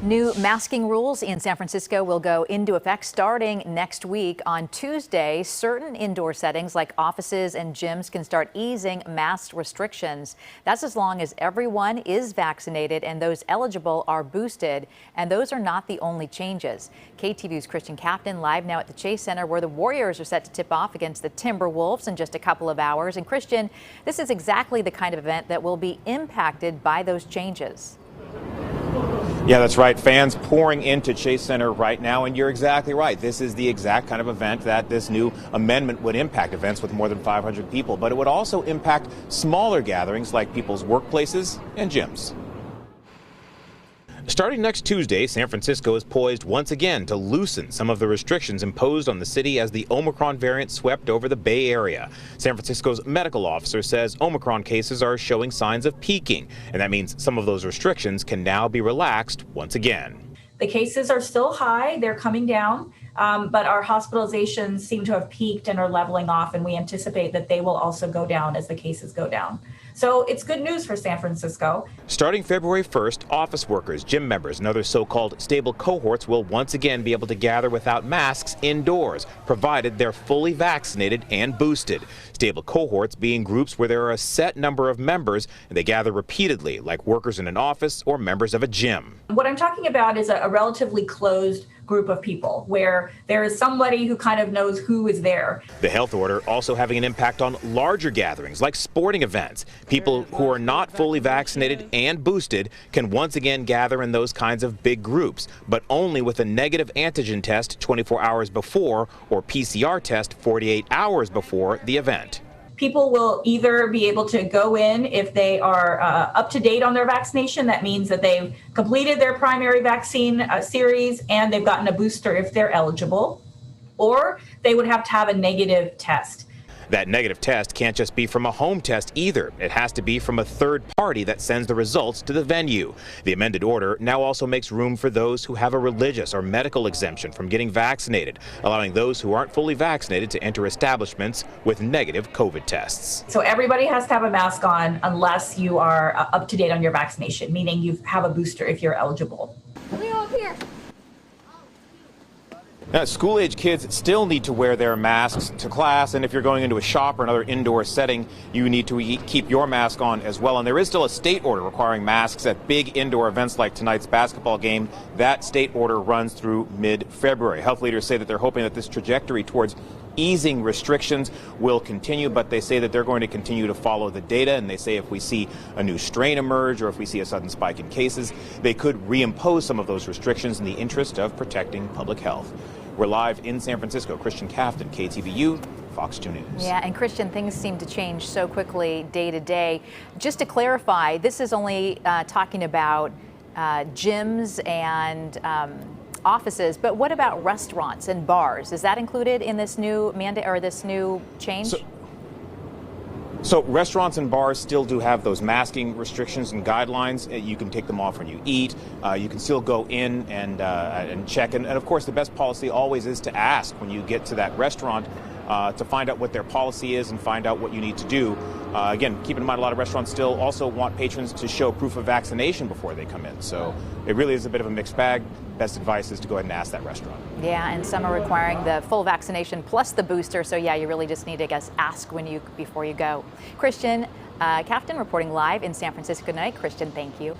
New masking rules in San Francisco will go into effect starting next week. On Tuesday, certain indoor settings like offices and gyms can start easing mask restrictions. That's as long as everyone is vaccinated and those eligible are boosted. And those are not the only changes. KTVU's Christian Captain live now at the Chase Center, where the Warriors are set to tip off against the Timberwolves in just a couple of hours. And Christian, this is exactly the kind of event that will be impacted by those changes. Yeah, that's right. Fans pouring into Chase Center right now, and you're exactly right. This is the exact kind of event that this new amendment would impact, events with more than 500 people, but it would also impact smaller gatherings like people's workplaces and gyms. Starting next Tuesday, San Francisco is poised once again to loosen some of the restrictions imposed on the city as the Omicron variant swept over the Bay Area. San Francisco's medical officer says Omicron cases are showing signs of peaking, and that means some of those restrictions can now be relaxed once again. The cases are still high, they're coming down, but our hospitalizations seem to have peaked and are leveling off, and we anticipate that they will also go down as the cases go down. So it's good news for San Francisco. Starting February 1st, office workers, gym members, and other so-called stable cohorts will once again be able to gather without masks indoors, provided they're fully vaccinated and boosted. Stable cohorts being groups where there are a set number of members and they gather repeatedly, like workers in an office or members of a gym. What I'm talking about is a relatively closed group of people where there is somebody who kind of knows who is there. The health order also having an impact on larger gatherings like sporting events. People who are not fully vaccinated and boosted can once again gather in those kinds of big groups, but only with a negative antigen test 24 hours before or PCR test 48 hours before the event. People will either be able to go in if they are up to date on their vaccination. That means that they've completed their primary vaccine series and they've gotten a booster if they're eligible, or they would have to have a negative test. That negative test can't just be from a home test either. It has to be from a third party that sends the results to the venue. The amended order now also makes room for those who have a religious or medical exemption from getting vaccinated, allowing those who aren't fully vaccinated to enter establishments with negative COVID tests. So everybody has to have a mask on unless you are up to date on your vaccination, meaning you have a booster if you're eligible. We all here. Now, school-age kids still need to wear their masks to class, and if you're going into a shop or another indoor setting, you need to keep your mask on as well. And there is still a state order requiring masks at big indoor events like tonight's basketball game. That state order runs through mid-February. Health leaders say that they're hoping that this trajectory towards easing restrictions will continue, but they say that they're going to continue to follow the data, and they say if we see a new strain emerge or if we see a sudden spike in cases, they could reimpose some of those restrictions in the interest of protecting public health. We're live in San Francisco. Christian Captain, KTVU, Fox 2 News. Yeah, and Christian, things seem to change so quickly day to day. Just to clarify, this is only talking about gyms and offices, but what about restaurants and bars? Is that included in this new mandate or this new change? So restaurants and bars still do have those masking restrictions and guidelines. You can take them off when you eat. You can still go in and check. And of course, the best policy always is to ask when you get to that restaurant to find out what their policy is and find out what you need to do. Again, keep in mind a lot of restaurants still also want patrons to show proof of vaccination before they come in. So it really is a bit of a mixed bag. Best advice is to go ahead and ask that restaurant. Yeah, and some are requiring the full vaccination plus the booster. So yeah, you really just need to ask before you go. Christian Captain reporting live in San Francisco tonight. Christian, thank you.